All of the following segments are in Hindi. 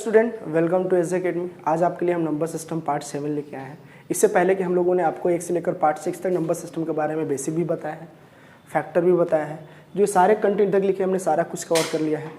Student, welcome to S academy. आज आपके लिए हम नंबर सिस्टम पार्ट 7 लेके आए हैं। इससे पहले कि हम लोगों ने आपको 1 से लेकर पार्ट 6 तक नंबर सिस्टम के बारे में बेसिक भी बताया है, फैक्टर भी बताया है। जो सारे कंटेंट तक लिखे हमने सारा कुछ कवर कर लिया है।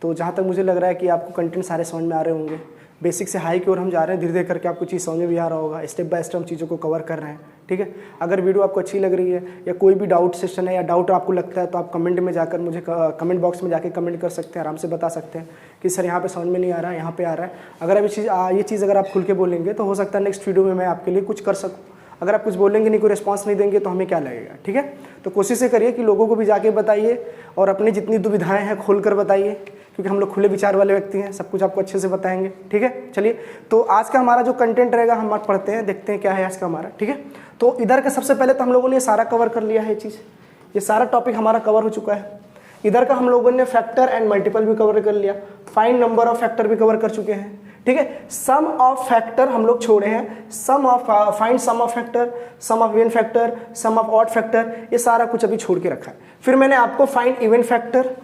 तो जहाँ तक मुझे लग रहा है कि आपको कंटेंट सारे समझ में आ रहे होंगे। बेसिक से हाई की ओर हम जा रहे हैं, धीरे धीरे करके आपको चीज़ समझ में भी आ रहा होगा। स्टेप बाय स्टेप हम चीज़ों को कवर कर रहे हैं, ठीक है। अगर वीडियो आपको अच्छी लग रही है या कोई भी डाउट सेशन है या डाउट आपको लगता है तो आप कमेंट में जाकर मुझे कमेंट बॉक्स में जाके कमेंट कर सकते हैं, आराम से बता सकते हैं कि सर यहाँ पे समझ में नहीं आ रहा है, यहाँ पे आ रहा है। अगर अब ये चीज़ अगर आप खुल के बोलेंगे तो हो सकता है नेक्स्ट वीडियो में मैं आपके लिए कुछ कर सकूँ। अगर आप कुछ बोलेंगे नहीं, कोई रिस्पांस नहीं देंगे तो हमें क्या लगेगा, ठीक है। तो कोशिश ये करिए कि लोगों को भी जाके बताइए और अपनी जितनी दुविधाएं हैं खोल कर बताइए, क्योंकि हम लोग खुले विचार वाले व्यक्ति हैं, सब कुछ आपको अच्छे से बताएंगे, ठीक है। चलिए, तो आज का हमारा जो कंटेंट रहेगा हम आप पढ़ते हैं, देखते हैं क्या है आज का हमारा, ठीक है। तो इधर का सबसे पहले तो हम लोगों ने सारा कवर कर लिया है, ये सारा टॉपिक हमारा कवर हो चुका है। इधर का हम लोगों ने फैक्टर एंड मल्टीपल भी कवर कर लिया, फाइंड नंबर ऑफ फैक्टर भी कवर कर चुके हैं, ठीक है। सम ऑफ फैक्टर हम लोग छोड़े हैं, some of find some of factor, some of even factor, some of odd factor, ये सारा कुछ अभी छोड़ के रखा है। फिर मैंने आपको find even factor,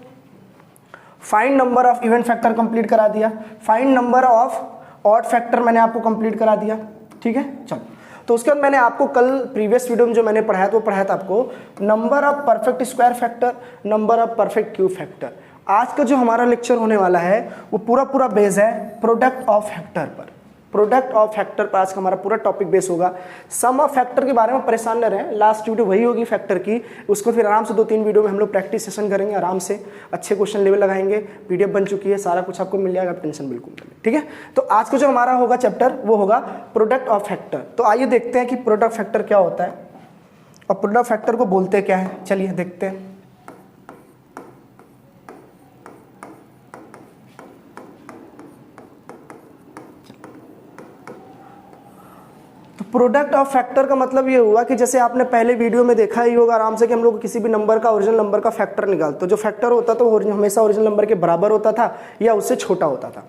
find number of even factor complete करा दिया, find number of odd factor मैंने आपको कंप्लीट करा दिया, ठीक है। चलो, तो उसके बाद मैंने आपको कल प्रीवियस वीडियो में जो मैंने पढ़ाया तो पढ़ाया था आपको number of perfect square factor, number of perfect cube factor. आज का जो हमारा लेक्चर होने वाला है वो पूरा बेस है प्रोडक्ट ऑफ फैक्टर पर। प्रोडक्ट ऑफ फैक्टर पर आज का हमारा पूरा टॉपिक बेस होगा। सम ऑफ फैक्टर के बारे में परेशान न रहें, लास्ट वीडियो वही होगी फैक्टर की, उसको फिर आराम से 2-3 वीडियो में हम लोग प्रैक्टिस सेशन करेंगे, आराम से अच्छे क्वेश्चन लेवल लगाएंगे। पीडीएफ बन चुकी है, सारा कुछ आपको मिल जाएगा, आप टेंशन बिल्कुल नहीं, ठीक है। तो आज का जो हमारा होगा चैप्टर वो होगा प्रोडक्ट ऑफ फैक्टर। तो आइए देखते हैं कि प्रोडक्ट फैक्टर क्या होता है और प्रोडक्ट फैक्टर को बोलते क्या है। चलिए देखते हैं। प्रोडक्ट ऑफ फैक्टर का मतलब ये हुआ कि जैसे आपने पहले वीडियो में देखा ही होगा आराम से कि हम लोग किसी भी नंबर का ओरिजिनल नंबर का फैक्टर निकालते, तो जो फैक्टर होता था वो हमेशा ओरिजिनल नंबर के बराबर होता था या उससे छोटा होता था।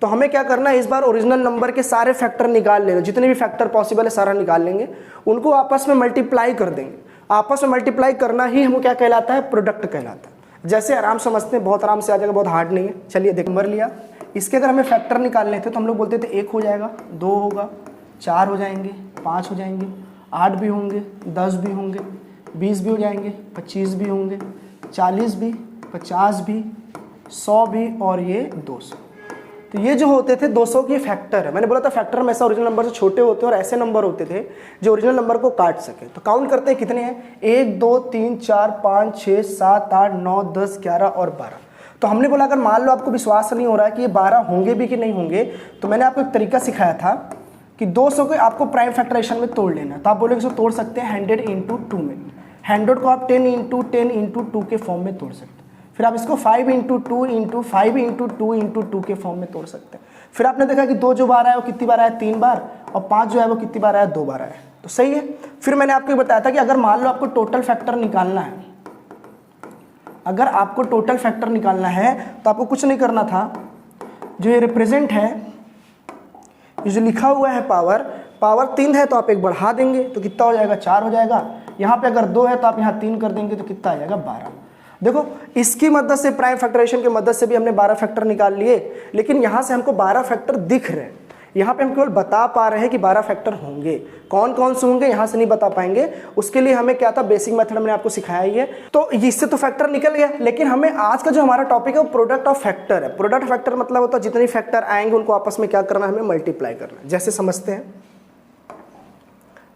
तो हमें क्या करना है, इस बार ओरिजिनल नंबर के सारे फैक्टर निकाल लेंगे, जितने भी फैक्टर पॉसिबल है सारा निकाल लेंगे, उनको आपस में मल्टीप्लाई कर देंगे। आपस में मल्टीप्लाई करना ही हमको क्या कहलाता है, प्रोडक्ट कहलाता है। जैसे आराम समझते हैं, बहुत आराम से आ जाएगा, बहुत हार्ड नहीं है। चलिए देख, नंबर लिया, इसके अगर हमें फैक्टर निकालने थे तो हम लोग बोलते थे 1 हो जाएगा, 2 होगा, 4 हो जाएंगे, 5 हो जाएंगे, 8 भी होंगे, 10 भी होंगे, 20 भी हो जाएंगे, 25 भी होंगे, 40 भी, 50 भी, 100 भी और ये 200। तो ये जो होते थे 200 के फैक्टर है। मैंने बोला था फैक्टर हमेशा ओरिजिनल नंबर से छोटे होते हैं और ऐसे नंबर होते थे जो ओरिजिनल नंबर को काट सके। तो काउंट करते हैं कितने हैं, 1 2 3 4 5 6 7 8 9 10 11 और 12। तो हमने बोला अगर मान लो आपको विश्वास नहीं हो रहा है कि ये 12 होंगे भी कि नहीं होंगे, तो मैंने आपको एक तरीका सिखाया था कि 200 को आपको प्राइम फैक्टराइजेशन में तोड़ लेना। तो आप बोलोगे इसको तोड़ सकते हैं 100 × 2 में। 100 को आप 10 × 10 × 2 के फॉर्म में तोड़ सकते हैं। फिर आप इसको 5 × 2 × 5 × 2 × 2 के फॉर्म में तोड़ सकते हैं। फिर आपने देखा कि 2 जो बार आया वो कितनी बार आया, 3 बार, और 5 जो है वो कितनी बार आया, 2 बार आया। तो सही है। फिर मैंने आपको बताया था कि अगर मान लो आपको टोटल फैक्टर निकालना है, अगर आपको टोटल फैक्टर निकालना है तो आपको कुछ नहीं करना था, जो ये रिप्रेजेंट है, ये जो लिखा हुआ है पावर 3 है तो आप 1 बढ़ा देंगे तो कितना हो जाएगा, 4 हो जाएगा। यहाँ पे अगर 2 है तो आप यहाँ 3 कर देंगे तो कितना आ जाएगा, 12। देखो, इसकी मदद से प्राइम फैक्टराइजेशन की मदद से भी हमने 12 फैक्टर निकाल लिए, लेकिन यहाँ से हमको 12 फैक्टर दिख रहे हैं। यहाँ पे हम केवल बता पा रहे हैं कि 12 फैक्टर होंगे, कौन कौन से होंगे यहाँ से नहीं बता पाएंगे। उसके लिए हमें क्या था, बेसिक मेथड मैंने आपको सिखाया ही है। तो इससे तो फैक्टर निकल गया, लेकिन हमें आज का जो हमारा टॉपिक है वो प्रोडक्ट ऑफ फैक्टर है। प्रोडक्ट फैक्टर मतलब होता है जितने फैक्टर आएंगे उनको आपस में क्या करना है, हमें मल्टीप्लाई करना है। जैसे समझते हैं,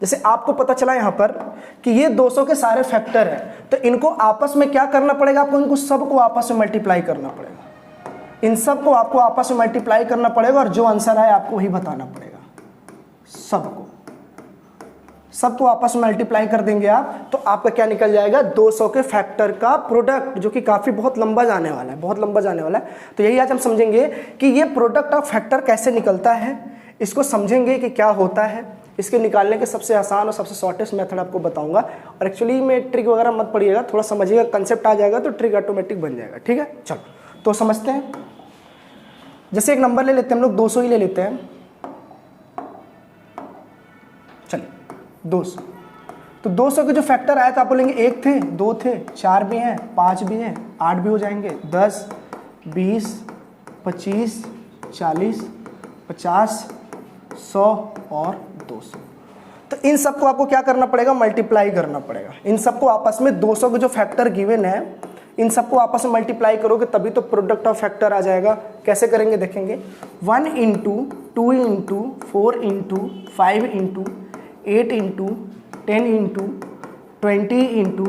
जैसे आपको पता चला यहाँ पर कि ये 200 के सारे फैक्टर हैं, तो इनको आपस में क्या करना पड़ेगा, आपको इनको सबको आपस में मल्टीप्लाई करना पड़ेगा। इन सब को आपको आपस में मल्टीप्लाई करना पड़ेगा और जो आंसर आए आपको वही बताना पड़ेगा। सबको आपस में मल्टीप्लाई कर देंगे आप, तो आपका क्या निकल जाएगा, 200 के फैक्टर का प्रोडक्ट, जो कि काफ़ी बहुत लंबा जाने वाला है, बहुत लंबा जाने वाला है। तो यही आज हम समझेंगे कि ये प्रोडक्ट ऑफ फैक्टर कैसे निकलता है, इसको समझेंगे कि क्या होता है। इसके निकालने के सबसे आसान और सबसे शॉर्टेस्ट मेथड आपको बताऊंगा। और एक्चुअली में ट्रिक वगैरह मत पढ़िएगा, थोड़ा समझिएगा, कंसेप्ट आ जाएगा तो ट्रिक ऑटोमेटिक बन जाएगा, ठीक है। चलो तो समझते हैं। जैसे एक नंबर ले लेते हैं हम लोग, 200 ही ले लेते हैं। चलिए 200, तो 200 के जो फैक्टर आए तो आप बोलेंगे 1 थे, 2 थे, 4 भी हैं, 5 भी हैं, 8 भी हो जाएंगे, 10 20 25 40, 50, 100 और 200। तो इन सबको आपको क्या करना पड़ेगा, मल्टीप्लाई करना पड़ेगा। इन सबको आपस में 200 के जो फैक्टर गिवन है, इन सबको आपस में मल्टीप्लाई करोगे तभी तो प्रोडक्ट ऑफ फैक्टर आ जाएगा। कैसे करेंगे देखेंगे, 1 into 2 into 4 into 5 into 8 into 10 into 20 into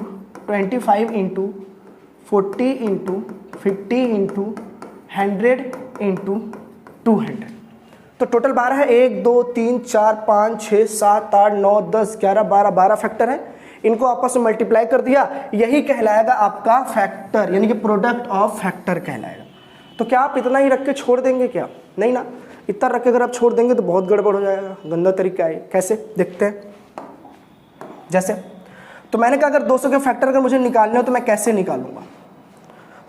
25 into 40 into 50 into 100 into 200। तो टोटल 12 है, 1 2 3 4 5 6 7 8 9 10 11 12 फैक्टर है। इनको आपस में मल्टीप्लाई कर दिया, यही कहलाएगा आपका फैक्टर, यानी कि प्रोडक्ट ऑफ फैक्टर कहलाएगा। तो क्या आप इतना ही रख के छोड़ देंगे क्या? नहीं ना, इतना रख के अगर आप छोड़ देंगे तो बहुत गड़बड़ हो जाएगा, गंदा तरीका है। कैसे देखते हैं। जैसे तो मैंने कहा अगर 200 के फैक्टर अगर मुझे निकालने हो तो मैं कैसे निकालूंगा,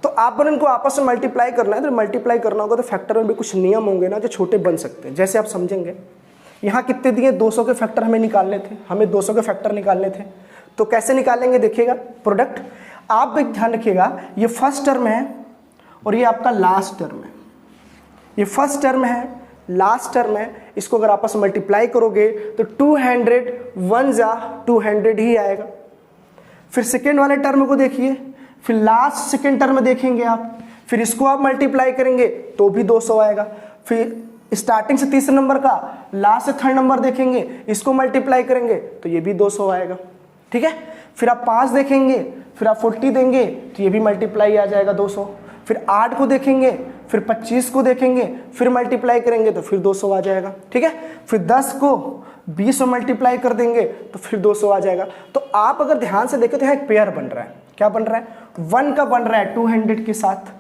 तो आप इनको आपस में मल्टीप्लाई करना है। तो मल्टीप्लाई करना होगा तो फैक्टर में भी कुछ नियम होंगे ना जो छोटे बन सकते हैं। जैसे आप समझेंगे, यहाँ कितने दिए, 200 के फैक्टर हमें निकालने थे, हमें 200 के फैक्टर निकालने थे। तो कैसे निकालेंगे देखिएगा, प्रोडक्ट आप भी ध्यान रखिएगा, ये फर्स्ट टर्म है और ये आपका लास्ट टर्म है। ये फर्स्ट टर्म है, लास्ट टर्म है, इसको अगर आपस में मल्टीप्लाई करोगे तो 200 1 जा 200 ही आएगा। फिर सेकेंड वाले टर्म को देखिए, फिर लास्ट सेकेंड टर्म में देखेंगे आप, फिर इसको आप मल्टीप्लाई करेंगे तो भी 200 आएगा। फिर स्टार्टिंग से तीसरे नंबर का लास्ट से थर्ड नंबर देखेंगे, इसको मल्टीप्लाई करेंगे तो ये भी 200 आएगा। ठीक है, फिर आप 5 देखेंगे, फिर आप 40 देंगे तो ये भी मल्टीप्लाई आ जाएगा 200। फिर 8 को देखेंगे, फिर 25 को देखेंगे, फिर मल्टीप्लाई करेंगे तो फिर 200 आ जाएगा। ठीक है, फिर 10 को 20 से मल्टीप्लाई कर देंगे तो फिर 200 आ जाएगा। तो आप अगर ध्यान से देखें तो यहाँ एक पेयर बन रहा है। क्या बन रहा है, 1 का बन रहा है 200 के साथ,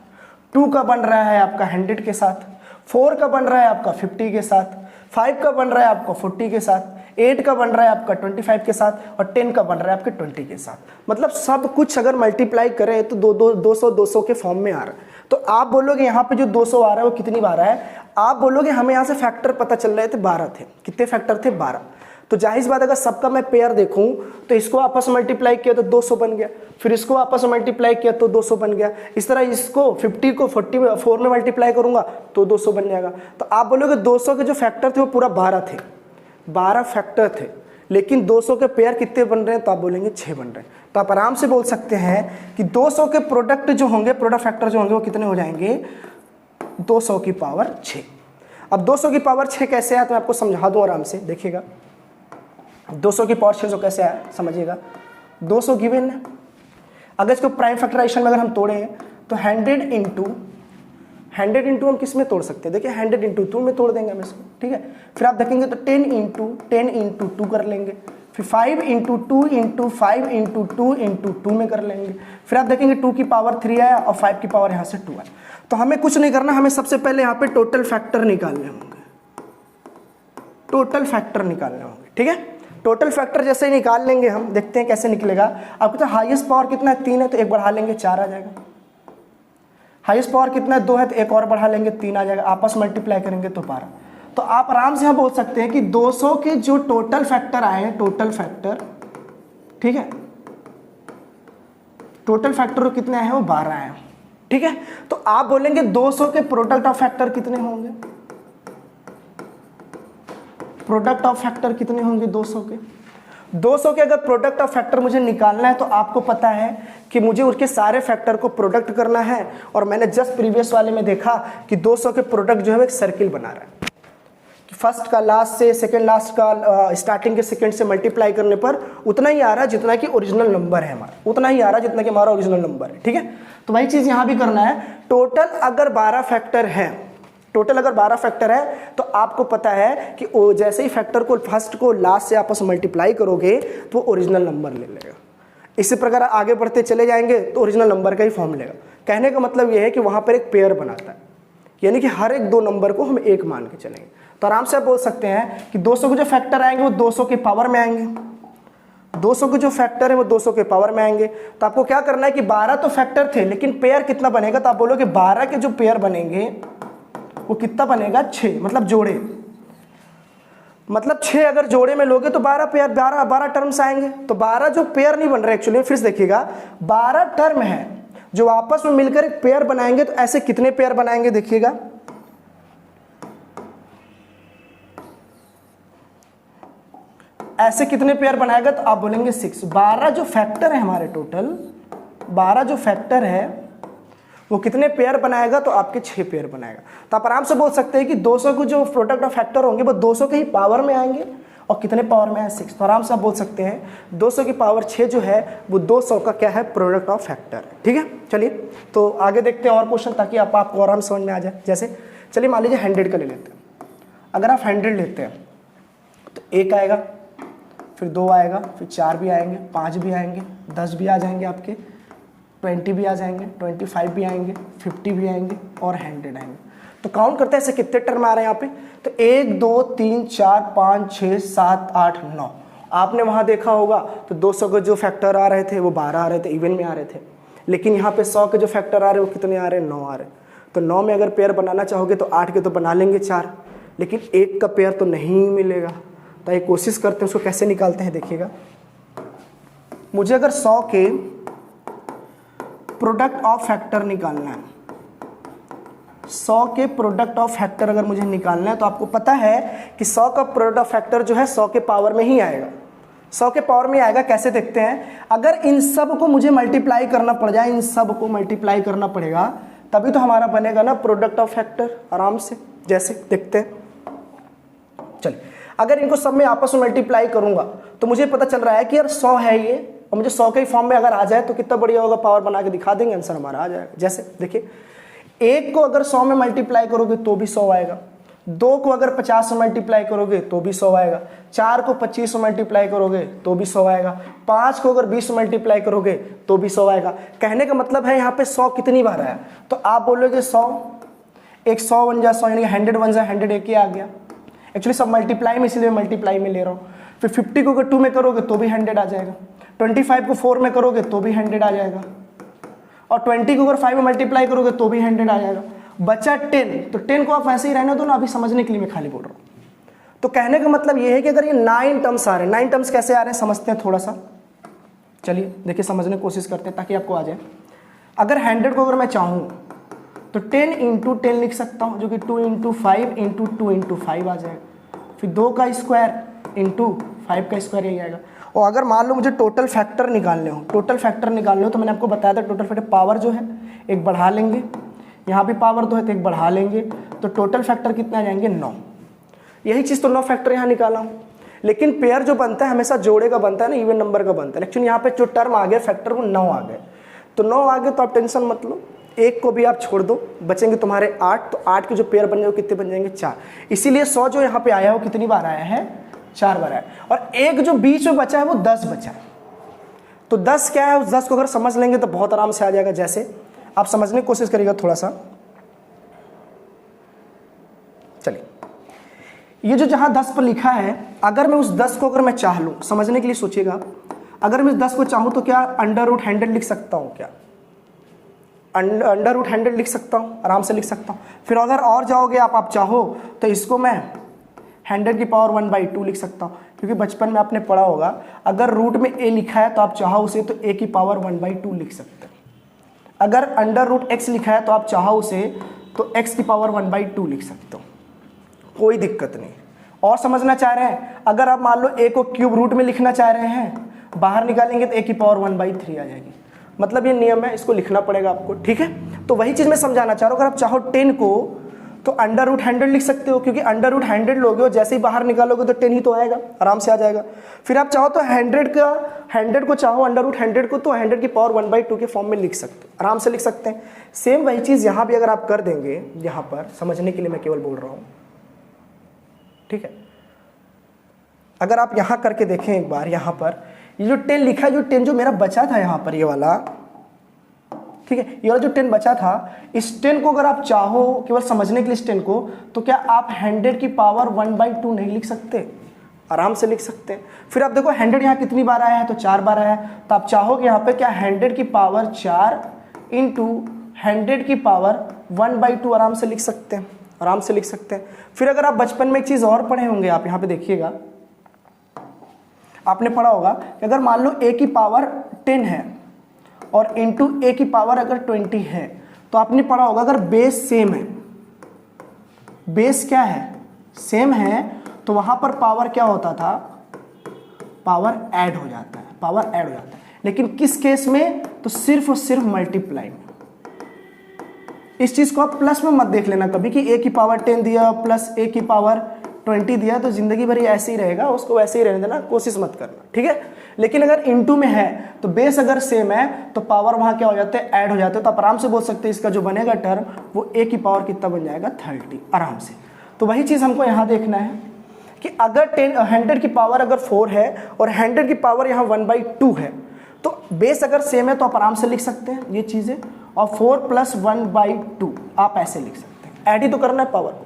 2 का बन रहा है आपका 100 के साथ, 4 का बन रहा है आपका 50 के साथ, 5 का बन रहा है आपका 40 के साथ, 8 का बन रहा है आपका 25 के साथ और 10 का बन रहा है आपके 20 के साथ। मतलब सब कुछ अगर मल्टीप्लाई करें तो 200 के फॉर्म में आ रहा है। तो आप बोलोगे यहाँ पे जो 200 आ रहा है वो कितनी बार है, आप बोलोगे हमें यहाँ से फैक्टर पता चल रहे थे 12 थे। कितने फैक्टर थे, 12। तो जाहिर बात अगर सबका मैं पेयर देखूं तो इसको आपस में मल्टीप्लाई किया तो 200 बन गया, फिर इसको आपस में मल्टीप्लाई किया तो 200 बन गया। इस तरह इसको 50 को 44 में मल्टीप्लाई करूंगा तो 200 बन जाएगा। तो आप बोलोगे 200 के जो फैक्टर थे वो पूरा 12 थे, 12 फैक्टर थे, लेकिन 200 के पेयर कितने बन रहे हैं, तो आप बोलेंगे 6 बन रहे हैं। तो आप आराम से बोल सकते हैं कि 200 के प्रोडक्ट जो होंगे, प्रोडक्ट फैक्टर जो होंगे वो कितने हो जाएंगे, 200 की पावर 6। अब 200 की पावर 6 कैसे आया तो मैं आपको समझा दूं आराम से, देखिएगा 200 की पावर 6 जो कैसे आया समझिएगा। 200 गिवन है, अगर इसको प्राइम फैक्टराइजेशन में अगर हम तोड़ें तो 100 इंटू हम किस में तोड़ सकते हैं, देखिए 100 इंटू 2 में तोड़ देंगे हम इसको। ठीक है, फिर आप देखेंगे तो 10 इंटू 2 कर लेंगे, फिर 5 इंटू 2 इंटू 5 इंटू 2 इंटू 2 में कर लेंगे। फिर आप देखेंगे 2 की पावर 3 आया और 5 की पावर यहाँ से 2 आया। तो हमें कुछ नहीं करना, हमें सबसे पहले यहाँ पे टोटल फैक्टर निकालने होंगे, टोटल फैक्टर निकालने होंगे। ठीक है, टोटल फैक्टर जैसे ही निकाल लेंगे हम, देखते हैं कैसे निकलेगा। आपको तो हाईएस्ट पावर कितना है, 3 है, तो एक बढ़ा लेंगे 4 आ जाएगा। हाईएस्ट पावर कितना है, 2 है, तो एक और बढ़ा लेंगे 3 आ जाएगा। आपस मल्टीप्लाई करेंगे तो 12। तो आप आराम से यहाँ बोल सकते हैं कि 200 के जो टोटल फैक्टर आए हैं, टोटल फैक्टर, ठीक है, टोटल फैक्टर कितने आए हैं, वो 12 आए हैं। ठीक है, तो आप बोलेंगे 200 के प्रोडक्ट ऑफ फैक्टर कितने होंगे, प्रोडक्ट ऑफ फैक्टर कितने होंगे 200 के। 200 के अगर प्रोडक्ट ऑफ फैक्टर मुझे निकालना है तो आपको पता है कि मुझे उसके सारे फैक्टर को प्रोडक्ट करना है। और मैंने जस्ट प्रीवियस वाले में देखा कि 200 के प्रोडक्ट जो है वो एक सर्किल बना रहा है कि फर्स्ट का लास्ट से, सेकंड लास्ट का स्टार्टिंग के सेकंड से मल्टीप्लाई करने पर उतना ही आ रहा है जितना कि ओरिजिनल नंबर है हमारा, उतना ही आ रहा है जितना कि हमारा ओरिजिनल नंबर है। ठीक है, तो वही चीज़ यहाँ भी करना है। टोटल अगर 12 फैक्टर है, टोटल अगर 12 फैक्टर है तो आपको पता है कि जैसे ही फैक्टर को फर्स्ट को लास्ट से आपस में मल्टीप्लाई करोगे तो वो ओरिजिनल नंबर ले लेगा। इसी प्रकार आगे बढ़ते चले जाएंगे तो ओरिजिनल नंबर का ही फॉर्म लेगा। कहने का मतलब ये है कि वहाँ पर एक पेयर बनाता है, यानी कि हर एक 2 नंबर को हम एक मान के चलेंगे। तो आराम से आप बोल सकते हैं कि 200 के जो फैक्टर आएंगे वो 200 के पावर में आएंगे, 200 के जो फैक्टर है वो 200 के पावर में आएंगे। तो आपको क्या करना है कि 12 तो फैक्टर थे लेकिन पेयर कितना बनेगा, तो आप बोलोगे 12 के जो पेयर बनेंगे वो कितना बनेगा, 6, मतलब जोड़े, मतलब 6 अगर जोड़े में लोगे तो 12 पेयर, 12 टर्म्स आएंगे। तो 12 जो पेयर नहीं बन रहे एक्चुअली, फिर से देखिएगा 12 टर्म है जो आपस में मिलकर एक पेयर बनाएंगे। तो ऐसे कितने पेयर बनाएंगे देखिएगा, ऐसे कितने पेयर बनाएगा, तो आप बोलेंगे 6। 12 जो फैक्टर है हमारे टोटल, 12 जो फैक्टर है वो कितने पेयर बनाएगा, तो आपके 6 पेयर बनाएगा। तो आप आराम से बोल सकते हैं कि 200 को जो प्रोडक्ट ऑफ फैक्टर होंगे वो 200 के ही पावर में आएंगे, और कितने पावर में है 6। तो आराम से आप बोल सकते हैं 200 की पावर 6 जो है वो 200 का क्या है, प्रोडक्ट ऑफ फैक्टर है। ठीक है, चलिए तो आगे देखते हैं और क्वेश्चन, ताकि आपको आराम समझ में आ जाए। जैसे चलिए मान लीजिए 100 का ले लेते हैं। अगर आप 100 लेते हैं तो 1 आएगा, फिर 2 आएगा, फिर 4 भी आएंगे, 5 भी आएंगे, 10 भी आ जाएंगे, आपके 20 भी आ जाएंगे, 25 भी आएंगे, 50 भी आएंगे और 100 आएंगे। तो काउंट करते हैं ऐसे कितने टर्म आ रहे हैं यहाँ पे, तो 1 2 3 4 5 6 7 8 9। आपने वहाँ देखा होगा तो 200 के जो फैक्टर आ रहे थे वो 12 आ रहे थे, इवन में आ रहे थे। लेकिन यहाँ पे 100 के जो फैक्टर आ रहे हैं वो कितने आ रहे हैं, 9 आ रहे हैं। तो 9 में अगर पेयर बनाना चाहोगे तो 8 के तो बना लेंगे 4, लेकिन 1 का पेयर तो नहीं मिलेगा। तो एक कोशिश करते हैं उसको कैसे निकालते हैं, देखिएगा। मुझे अगर 100 के प्रोडक्ट ऑफ फैक्टर निकालना है, 100 के प्रोडक्ट ऑफ फैक्टर अगर मुझे निकालना है, तो आपको पता है कि 100 का प्रोडक्ट ऑफ फैक्टर जो है 100 के पावर में ही आएगा। 100 के पावर में आएगा, कैसे देखते हैं। अगर इन सब को मुझे मल्टीप्लाई करना पड़ जाए, इन सब को मल्टीप्लाई करना पड़ेगा, तभी तो हमारा बनेगा ना प्रोडक्ट ऑफ फैक्टर। आराम से जैसे देखते हैं, चलिए अगर इनको सब में आपस में मल्टीप्लाई करूंगा तो मुझे पता चल रहा है कि यार 100 है ये, और मुझे 100 के ही फॉर्म में अगर आ जाए तो कितना बढ़िया होगा, पावर बना के दिखा देंगे, आंसर हमारा आ जाएगा। जैसे देखिए, 1 को अगर 100 में मल्टीप्लाई करोगे तो भी 100 आएगा, 2 को अगर 50 से मल्टीप्लाई करोगे तो भी 100 आएगा, 4 को 25 से मल्टीप्लाई करोगे तो भी 100 आएगा, 5 को अगर 20 से मल्टीप्लाई करोगे तो भी 100 आएगा। कहने का मतलब है यहाँ पे 100 कितनी बार आया, तो आप बोलोगे 100, एक 100 बन जाए 100, यानी 100 बन जाए 100, एक ही आ गया। एक्चुअली सब मल्टीप्लाई में, इसलिए मल्टीप्लाई में ले रहा हूँ। फिर 50 को अगर 2 में करोगे तो भी 100 आ जाएगा, 25 को 4 में करोगे तो भी 100 आ जाएगा, और 20 को अगर 5 में मल्टीप्लाई करोगे तो भी 100 आ जाएगा। बचा 10, तो 10 को आप ऐसे ही रहने दो ना, अभी समझने के लिए मैं खाली बोल रहा हूँ। तो कहने का मतलब ये है कि अगर ये 9 टर्म्स आ रहे हैं, 9 टर्म्स कैसे आ रहे हैं समझते हैं थोड़ा सा। चलिए देखिए, समझने की कोशिश करते हैं ताकि आपको आ जाए। अगर 100 को अगर मैं चाहूँ तो 10 × 10 लिख सकता हूँ, जो कि 2 × 5 × 2 × 5 आ जाएगा। फिर 2 का स्क्वायर इंटू 5 का स्क्वायर यही आएगा। और अगर मान लो मुझे टोटल फैक्टर निकालने हो, टोटल फैक्टर निकालने हो, तो मैंने आपको बताया था टोटल फैक्टर पावर जो है एक बढ़ा लेंगे, यहाँ भी पावर 2 है तो एक बढ़ा लेंगे, तो टोटल फैक्टर कितने आ जाएंगे, 9। यही चीज़ तो 9 फैक्टर यहाँ निकाला हूँ। लेकिन पेयर जो बनता है हमेशा जोड़े का बनता है ना, इवन नंबर का बनता है। लेकिन यहाँ पे जो टर्म आ गया फैक्टर वो 9 आ गए, तो 9 आ गए तो आप टेंशन मत लो, 1 को भी आप छोड़ दो, बचेंगे तुम्हारे 8। तो 8 के जो पेयर बन जाएंगे कितने बन जाएंगे, 4। इसीलिए 100 जो यहाँ पे आया है वो कितनी बार आया है, 4 बार आया। और एक जो बीच में बचा है वो 10 बचा है। तो 10 क्या है, उस 10 को अगर समझ लेंगे तो बहुत आराम से आ जाएगा। जैसे आप समझने की कोशिश करिएगा थोड़ा सा। चलिए, ये जो जहां 10 पर लिखा है, अगर मैं उस 10 को अगर मैं चाह लूँ, समझने के लिए सोचिएगा, अगर मैं इस 10 को चाहूँ तो क्या √100 लिख सकता हूँ, क्या √100 लिख सकता हूँ, आराम से लिख सकता हूँ। फिर अगर और जाओगे आप चाहो तो इसको मैं 100 की पावर 1/2 लिख सकता हूँ, क्योंकि बचपन में आपने पढ़ा होगा अगर रूट में a लिखा है तो आप चाहो उसे तो a की पावर 1/2 लिख सकते हैं। अगर √x लिखा है तो आप चाहो उसे तो x की पावर 1/2 लिख सकते हो, कोई दिक्कत नहीं। और समझना चाह रहे हैं, अगर आप मान लो a को क्यूब रूट में लिखना चाह रहे हैं, बाहर निकालेंगे तो a की पावर 1/3 आ जाएगी। मतलब ये नियम है, इसको लिखना पड़ेगा आपको, ठीक है। तो वही चीज़ मैं समझाना चाह रहा हूँ। अगर आप चाहो 10 को तो √100 लिख सकते हो, क्योंकि √100 लोगे और जैसे ही बाहर निकालोगे तो 10 ही तो आएगा, आराम से आ जाएगा। फिर आप चाहो तो 100 को चाहो √100 को तो 100 की पावर 1/2 के फॉर्म में लिख सकते हो, आराम से लिख सकते हैं। सेम वही चीज़ यहाँ भी अगर आप कर देंगे, यहाँ पर समझने के लिए मैं केवल बोल रहा हूँ, ठीक है। अगर आप यहाँ करके देखें एक बार, यहाँ पर ये जो 10 लिखा है, जो 10 जो मेरा बचा था यहाँ पर, ये वाला, ठीक है, ये वाला जो 10 बचा था, इस 10 को अगर आप चाहो केवल समझने के लिए इस 10 को, तो क्या आप 100 की पावर 1/2 नहीं लिख सकते, आराम से लिख सकते हैं। फिर आप देखो 100 यहाँ कितनी बार आया है, तो 4 बार आया है, तो आप चाहोगे यहाँ पे क्या 100 की पावर 4 इंटू 100 की पावर 1/2 आराम से लिख सकते हैं, आराम से लिख सकते हैं। फिर अगर आप बचपन में एक चीज़ और पढ़े होंगे, आप यहाँ पे देखिएगा, आपने पढ़ा होगा कि अगर मान लो a की पावर 10 है और इंटू a की पावर अगर 20 है, तो आपने पढ़ा होगा अगर बेस सेम है, बेस क्या है, सेम है, तो वहां पर पावर क्या होता था, पावर ऐड हो जाता है, पावर ऐड हो जाता है। लेकिन किस केस में? तो सिर्फ और सिर्फ मल्टीप्लाई में। इस चीज को आप प्लस में मत देख लेना कभी कि a की पावर 10 दिया प्लस a की पावर 20 दिया तो जिंदगी भर ऐसे ही रहेगा, उसको वैसे ही रहने देना, कोशिश मत करना, ठीक है। लेकिन अगर इनटू में है तो बेस अगर सेम है तो पावर वहां क्या हो जाते हैं? ऐड हो जाते हैं। तो आप आराम से बोल सकते हैं इसका जो बनेगा टर्म वो a की पावर कितना बन जाएगा? 30, आराम से। तो वही चीज हमको यहाँ देखना है कि अगर 100 की पावर अगर 4 है और 100 की पावर यहाँ 1/2 है तो बेस अगर सेम है तो आप आराम से लिख सकते हैं ये चीजें, और 4 + 1/2 आप ऐसे लिख सकते हैं। ऐड ही तो करना है पावर को।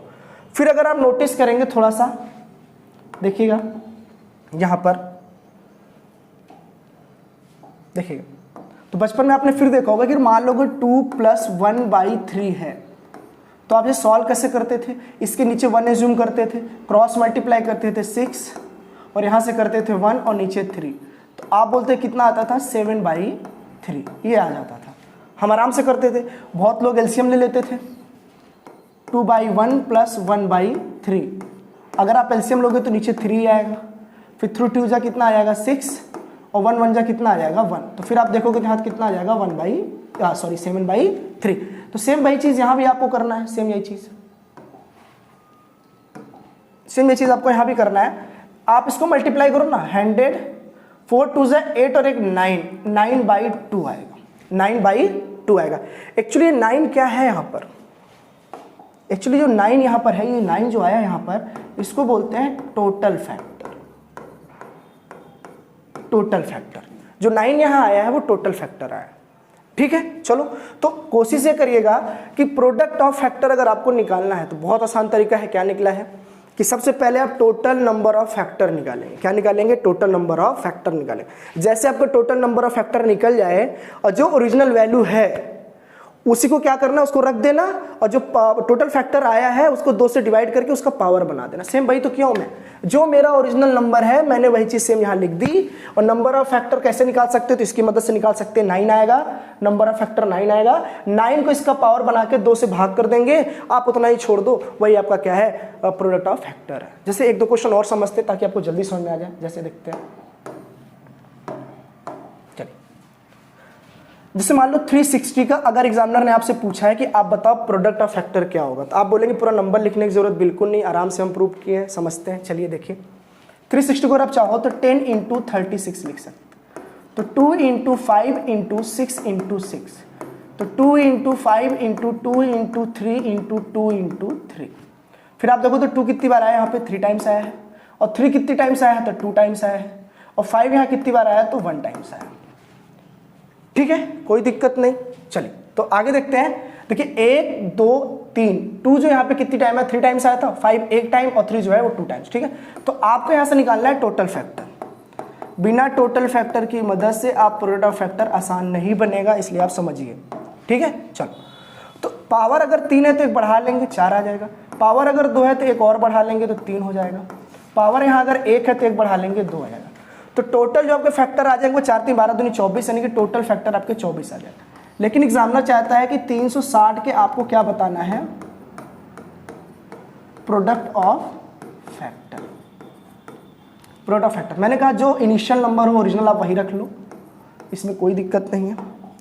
फिर अगर आप नोटिस करेंगे थोड़ा सा देखिएगा, यहां पर देखिएगा, तो बचपन में आपने फिर देखा होगा कि मान लो कि 2 + 1/3 है तो आप ये सॉल्व कैसे करते थे? इसके नीचे 1 एज्यूम करते थे, क्रॉस मल्टीप्लाई करते थे 6 और यहां से करते थे 1 और नीचे 3, तो आप बोलते कितना आता था? 7/3 ये आ जाता था। हम आराम से करते थे। बहुत लोग एलसीएम ले लेते थे 2/1 + 1/3। अगर आप एलसीएम लोगे तो नीचे 3 आएगा, फिर 3 2 जा कितना आ जाएगा? 6 और 1 1 जा कितना आ जाएगा? 1। तो फिर आप देखोगे यहाँ कितना आ जाएगा? 7/3। तो सेम वही चीज यहाँ भी आपको करना है, सेम यही चीज, सेम ये चीज आपको यहाँ भी करना है। आप इसको मल्टीप्लाई करो ना, 100 4 2 जा 8 और एक 9/2 आएगा, 9/2 आएगा। एक्चुअली 9 क्या है यहाँ पर? एक्चुअली जो 9 यहाँ पर है, ये 9 जो आया यहाँ पर इसको बोलते हैं टोटल फैक्टर। टोटल फैक्टर जो 9 यहाँ आया है वो टोटल फैक्टर आया, ठीक है। चलो तो कोशिश ये करिएगा कि प्रोडक्ट ऑफ फैक्टर अगर आपको निकालना है तो बहुत आसान तरीका है। क्या निकला है कि सबसे पहले आप टोटल नंबर ऑफ फैक्टर निकालेंगे। क्या निकालेंगे? टोटल नंबर ऑफ फैक्टर निकालेंगे। जैसे आपका टोटल नंबर ऑफ फैक्टर निकल जाए और जो ओरिजिनल वैल्यू है उसी को क्या करना है? उसको रख देना, और जो टोटल फैक्टर आया है उसको 2 से डिवाइड करके उसका पावर बना देना। सेम वही तो किया हूं मैं, जो मेरा ओरिजिनल नंबर है मैंने वही चीज सेम यहाँ लिख दी। और नंबर ऑफ फैक्टर कैसे निकाल सकते हो? तो इसकी मदद से निकाल सकते हैं। 9 आएगा, नंबर ऑफ फैक्टर 9 आएगा, 9 को इसका पावर बना के 2 से भाग कर देंगे, आप उतना ही छोड़ दो, वही आपका क्या है? प्रोडक्ट ऑफ फैक्टर है। जैसे 1 2 क्वेश्चन और समझते ताकि आपको जल्दी समझ में आ जाए। जैसे देखते हैं, जैसे मान लो 360 का अगर एग्जामिनर ने आपसे पूछा है कि आप बताओ प्रोडक्ट ऑफ फैक्टर क्या होगा, तो आप बोलेंगे पूरा नंबर लिखने की जरूरत बिल्कुल नहीं, आराम से हम प्रूव किए हैं, समझते हैं। चलिए देखिए, 360 को अगर आप चाहो तो 10 × 36 लिख सकते, तो 2 × 5 × 6 × 6, तो 2 × 5 × 2 × 3 × 2 × 3। फिर आप देखो तो 2 कितनी बार आया? यहाँ पे 3 टाइम्स आया है, और 3 कितनी टाइम्स आया है? तो 2 टाइम्स आया है, और 5 यहाँ कितनी बार आया? तो 1 टाइम्स आया, ठीक है, कोई दिक्कत नहीं। चलिए तो आगे देखते हैं। देखिए 1 2 3, 2 जो यहाँ पे कितनी टाइम है? 3 टाइम्स आया था, 5 1 टाइम और 3 जो है वो 2 टाइम्स, ठीक है। तो आपको यहाँ से निकालना है टोटल फैक्टर। बिना टोटल फैक्टर की मदद से आप प्रोडक्ट ऑफ फैक्टर आसान नहीं बनेगा, इसलिए आप समझिए, ठीक है। चलो तो पावर अगर 3 है तो 1 बढ़ा लेंगे, 4 आ जाएगा। पावर अगर 2 है तो 1 और बढ़ा लेंगे तो 3 हो जाएगा। पावर यहाँ अगर 1 है तो 1 बढ़ा लेंगे, 2 आ जाएगा। तो टोटल जो आपके फैक्टर आ जाएंगे वो 4 3 12 दूनी 24, यानी कि टोटल फैक्टर आपके 24 आ जाएगा। लेकिन एग्जामिनर चाहता है कि 360 के आपको क्या बताना है? Product of factor. Product of factor मैंने कहा जो इनिशियल नंबर हो ओरिजिनल आप वही रख लो, इसमें कोई दिक्कत नहीं है,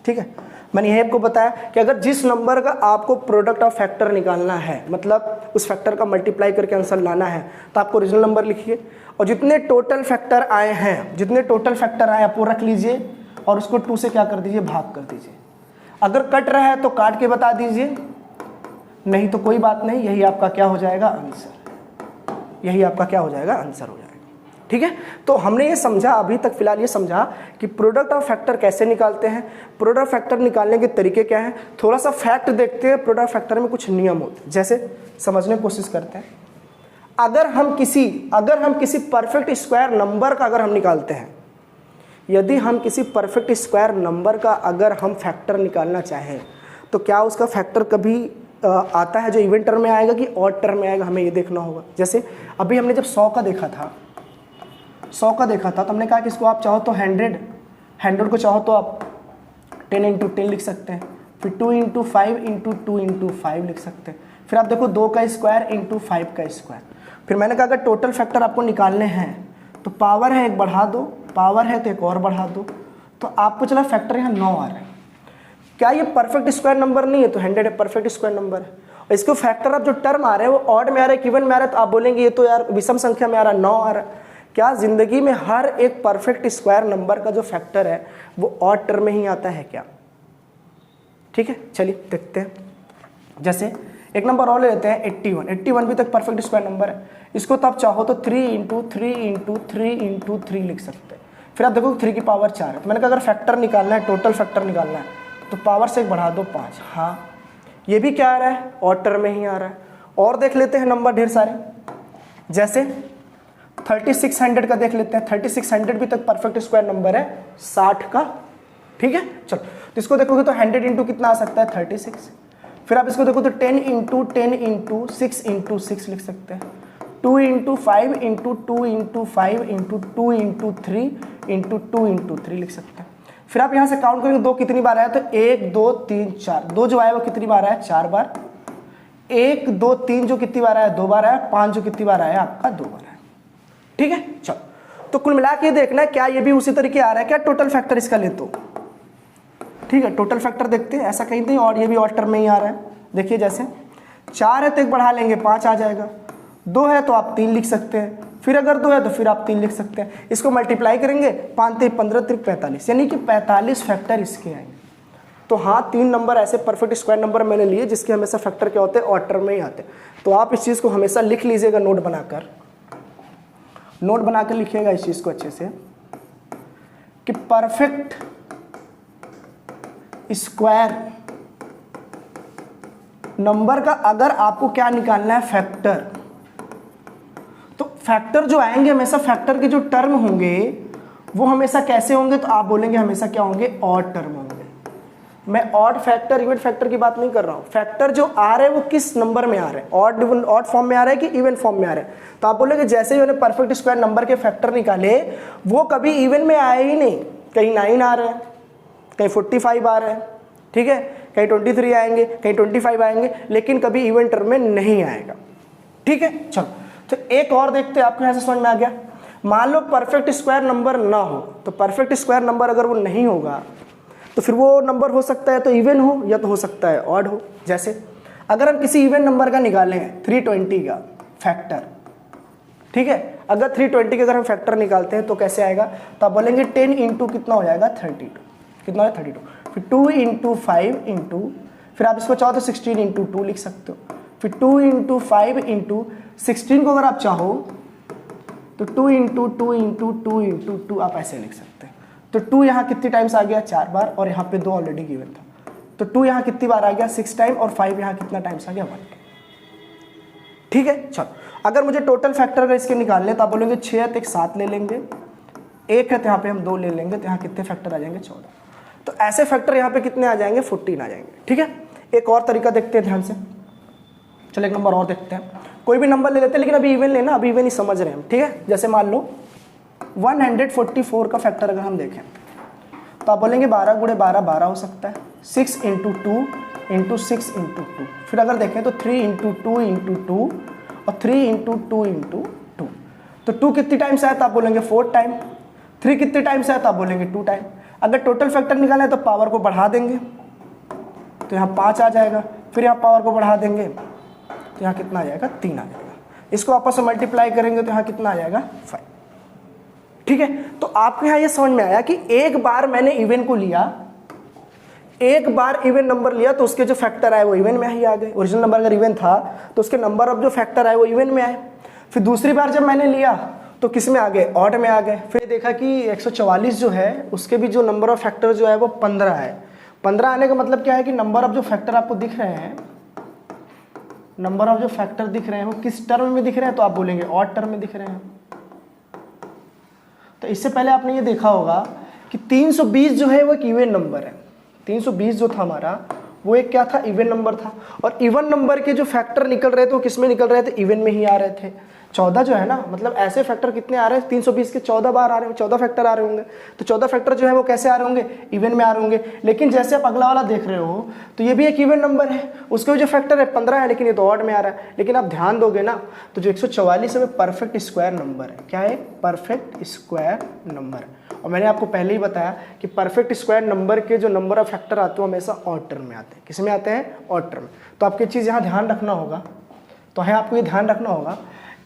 ठीक है। मैंने यही आपको बताया कि अगर जिस नंबर का आपको प्रोडक्ट ऑफ फैक्टर निकालना है, मतलब उस फैक्टर का मल्टीप्लाई करके आंसर लाना है, तो आपको ओरिजिनल नंबर लिखिए, और जितने टोटल फैक्टर आए हैं, जितने टोटल फैक्टर आए आप वो रख लीजिए, और उसको 2 से क्या कर दीजिए? भाग कर दीजिए। अगर कट रहा है तो काट के बता दीजिए, नहीं तो कोई बात नहीं, यही आपका क्या हो जाएगा? आंसर। यही आपका क्या हो जाएगा? आंसर हो जाएगा, ठीक है। तो हमने ये समझा, अभी तक फिलहाल ये समझा कि प्रोडक्ट ऑफ फैक्टर कैसे निकालते हैं, प्रोडक्ट ऑफ फैक्टर निकालने के तरीके क्या हैं। थोड़ा सा फैक्ट देखते हैं, प्रोडक्ट ऑफ फैक्टर में कुछ नियम होते हैं, जैसे समझने की कोशिश करते हैं। अगर हम किसी परफेक्ट स्क्वायर नंबर का अगर हम निकालते हैं, यदि हम किसी परफेक्ट स्क्वायर नंबर का अगर हम फैक्टर निकालना चाहें, तो क्या उसका फैक्टर कभी आता है जो इवन टर्म में आएगा कि ऑड टर्म में आएगा? हमें ये देखना होगा। जैसे अभी हमने जब 100 का देखा था, 100 का देखा था, तो हमने कहा कि इसको आप चाहो तो 100 को चाहो तो आप 10 × 10 लिख सकते हैं, फिर 2 × 5 × 2 × 5 लिख सकते हैं, फिर आप देखो 2 का स्क्वायर × 5 का स्क्वायर। फिर मैंने कहा अगर टोटल फैक्टर आपको निकालने हैं तो पावर है एक बढ़ा दो, पावर है तो एक और बढ़ा दो, तो आपको चला फैक्टर यहाँ 9 आ रहा है। क्या ये परफेक्ट स्क्वायर नंबर नहीं है? तो 100 है, परफेक्ट स्क्वायर नंबर है। और इसको फैक्टर अब जो टर्म आ रहे हैं वो ऑड में आ रहा है, इवन में आ रहा है, तो आप बोलेंगे ये तो यार विषम संख्या में आ रहा है, 9 आ रहा है। क्या जिंदगी में हर एक परफेक्ट स्क्वायर नंबर का जो फैक्टर है वो ऑड टर्म में ही आता है क्या? ठीक है, चलिए देखते हैं। जैसे एक नंबर और ले लेते हैं 81। 81 भी तक परफेक्ट स्क्वायर नंबर है। इसको तो आप चाहो तो 3 इंटू 3 इंटू 3 इंटू 3 लिख सकते हैं। फिर आप देखो 3 की पावर 4 है, तो मैंने कहा अगर फैक्टर निकालना है, टोटल फैक्टर निकालना है, तो पावर से एक बढ़ा दो 5। हाँ, ये भी क्या आ रहा है? ऑड टर्म में ही आ रहा है। और देख लेते हैं नंबर ढेर सारे, जैसे 3600 का देख लेते हैं। 3600 भी तक परफेक्ट स्क्वायर नंबर है 60 का। ठीक है, चलो तो इसको देखोगे तो 100 इंटू कितना आ सकता है? 36। फिर आप इसको देखो तो 10 इंटू 10 इंटू 6 इंटू 6 लिख सकते हैं। 2 into 5 into 2 into 5 into 2 into 3 into 2 into 3 लिख सकते हैं। फिर आप यहाँ से काउंट करेंगे 2 कितनी बार आया? तो 1 2 3 4, 2 जो आया वो कितनी बार आया? 4 बार। 1 2 3 जो कितनी बार आया? 2 बार आया। 5 जो कितनी बार आया? आपका 2 बार आया। ठीक है, चलो तो कुल मिला के देखना है क्या ये भी उसी तरीके आ रहा है क्या? टोटल फैक्टर इसका ले तो ठीक है, टोटल फैक्टर देखते हैं, ऐसा कहीं नहीं। और ये भी ऑड टर्म में ही आ रहा है। देखिए जैसे 4 है तो एक बढ़ा लेंगे 5 आ जाएगा, 2 है तो आप 3 लिख सकते हैं, फिर अगर 2 है तो फिर आप 3 लिख सकते हैं। इसको मल्टीप्लाई करेंगे 5 3 15 3 45, यानी कि 45 फैक्टर इसके आएंगे। तो हाँ, 3 नंबर ऐसे परफेक्ट स्क्वायर नंबर मैंने लिए जिसके हमेशा फैक्टर क्या होते हैं? ऑड टर्म में ही आते हैं। तो आप इस चीज़ को हमेशा लिख लीजिएगा, नोट बनाकर लिखिएगा इस चीज़ को अच्छे से कि परफेक्ट स्क्वायर नंबर का अगर आपको क्या निकालना है? फैक्टर। तो फैक्टर जो आएंगे हमेशा, फैक्टर के जो टर्म होंगे वो हमेशा कैसे होंगे? तो आप बोलेंगे हमेशा क्या होंगे? ऑड टर्म होंगे। मैं ऑड फैक्टर इवन फैक्टर की बात नहीं कर रहा हूं। फैक्टर जो आ रहे हैं वो किस नंबर में आ रहे हैं? ऑड फॉर्म में आ रहे हैं कि इवन फॉर्म में आ रहे हैं? तो आप बोलेंगे जैसे ही उन्होंने परफेक्ट स्क्वायर नंबर के फैक्टर निकाले वो कभी इवन में आए ही नहीं। कहीं 9 आ रहे हैं, कहीं 45 आ रहे हैं, ठीक है, कहीं 23 आएंगे, कहीं 25 आएंगे, लेकिन कभी इवन टर्म में नहीं आएगा। ठीक है, चलो तो एक और देखते हैं, आपको यहाँ से समझ में आ गया। मान लो परफेक्ट स्क्वायर नंबर ना हो, तो परफेक्ट स्क्वायर नंबर अगर वो नहीं होगा तो फिर वो नंबर हो सकता है तो इवन हो या तो हो सकता है ऑड हो। जैसे अगर हम किसी इवन नंबर का निकालें 320 का फैक्टर, ठीक है, अगर 320 का अगर हम फैक्टर निकालते हैं तो कैसे आएगा? तो आप बोलेंगे 10 इंटू कितना हो जाएगा? 32। कितना हो? 32। फिर 2 इंटू 5 इंटू, फिर आप इसको चाहो तो 16 इंटू 2 लिख सकते हो। फिर 2 इंटू 5 इंटू 16 को अगर आप चाहो तो 2 इंटू 2 इंटू 2 इंटू 2 आप ऐसे लिख सकते हैं। तो 2 यहाँ कितनी टाइम्स आ गया? 4 बार, और यहाँ पे 2 ऑलरेडी गिवन था। तो 2 यहाँ कितनी बार आ गया? 6 टाइम, और 5 यहाँ कितना टाइम्स आ गया? 1। ठीक है, चलो अगर मुझे टोटल फैक्टर अगर इसके निकालने तो आप बोलेंगे 6 है तो एक 7 ले लेंगे, 1 है तो यहाँ पे हम 2 ले लेंगे, तो यहाँ कितने फैक्टर आ जाएंगे? 14। तो ऐसे फैक्टर यहाँ पे कितने आ जाएंगे? 14 आ जाएंगे। ठीक है, एक और तरीका देखते हैं ध्यान से। चलो एक नंबर और देखते हैं, कोई भी नंबर ले लेते हैं, लेकिन अभी इवन लेना, अभी इवन ही समझ रहे हैं हम। ठीक है, जैसे मान लो 144 का फैक्टर अगर हम देखें तो आप बोलेंगे 12 गुणे 12 12 हो सकता है, 6 इंटू 2 इंटू 6 इंटू 2। फिर अगर देखें तो 3 इंटू 2 इंटू 2 और 3 इंटू 2 इंटू 2। तो 2 कितनी टाइम्स आया? तो आप बोलेंगे 4 टाइम। 3 कितने टाइम्स आया? तो आप बोलेंगे 2 टाइम। अगर टोटल फैक्टर निकालना है तो पावर को बढ़ा देंगे तो यहाँ 5 आ जाएगा, फिर यहाँ पावर को बढ़ा देंगे तो यहाँ कितना आ जाएगा? 3 आ जाएगा। इसको आपस में मल्टीप्लाई करेंगे तो यहाँ कितना आ जाएगा? 5। ठीक है, तो आपके यहाँ ये समझ में आया कि एक बार मैंने इवन को लिया, एक बार इवन नंबर लिया तो उसके जो फैक्टर आए वो इवन में ही आ गए। ओरिजिनल नंबर अगर इवन था तो उसके नंबर ऑफ जो फैक्टर आए वो इवन में आए। फिर दूसरी बार जब मैंने लिया तो किस में आ गए? ऑड में आ गए। फिर देखा कि 144 जो है उसके भी जो नंबर ऑफ फैक्टर जो है वो 15 है। 15 आने का मतलब क्या है कि नंबर ऑफ जो फैक्टर आपको दिख रहे हैं, नंबर ऑफ जो फैक्टर दिख रहे हैं वो किस टर्म में दिख रहे हैं? तो आप बोलेंगे ऑड टर्म में दिख रहे हैं। तो इससे पहले आपने ये देखा होगा कि 320 जो है वो एक इवन नंबर है। 320 जो था हमारा वो एक क्या था? इवन नंबर था। और इवन नंबर के जो फैक्टर निकल रहे थे वो किस में निकल रहे थे? इवन में ही आ रहे थे। 14 जो है ना, मतलब ऐसे फैक्टर कितने आ रहे हैं, 320 के 14 बार आ रहे हैं, 14 फैक्टर आ रहे होंगे। तो 14 फैक्टर जो है वो कैसे आ रहे होंगे, इवन में आ रहे होंगे। लेकिन जैसे आप अगला वाला देख रहे हो तो ये भी एक इवन नंबर है, उसके जो फैक्टर है 15 है, लेकिन ये तो ऑड में आ रहा है। लेकिन आप ध्यान दोगे ना तो जो 144 है वो परफेक्ट स्क्वायर नंबर है। क्या है, परफेक्ट स्क्वायर नंबर। और मैंने आपको पहले ही बताया कि परफेक्ट स्क्वायर नंबर के जो नंबर ऑफ फैक्टर आते हैं हमेशा ऑड टर्म में आते हैं। किस में आते हैं, ऑड टर्म। तो आपकी चीज़ यहाँ ध्यान रखना होगा, तो है आपको ये ध्यान रखना होगा